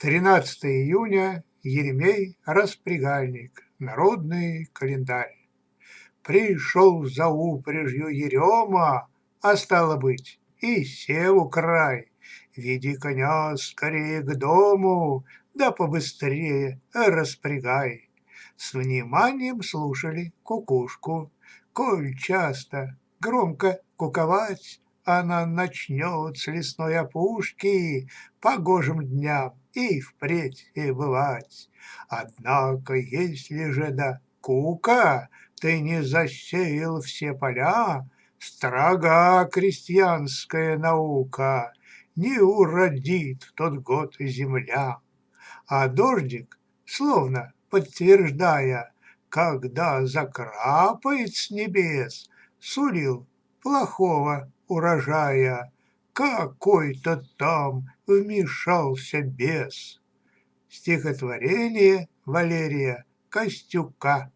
13 июня, Еремей Распрягальник, народный календарь. Пришел за упряжью Ерема, а стало быть, и севу край. Веди коня скорее к дому, да побыстрее распрягай. С вниманием слушали кукушку. Коль часто, громко куковать, она начнет с лесной опушки погожим дням и впредь и бывать. Однако, если же до кука ты не засеял все поля, строга крестьянская наука, не уродит в тот год земля. А дождик, словно подтверждая, когда закрапает с небес, сулил плохого урожая. Какой-то там вмешался бес. Стихотворение Валерия Костюка.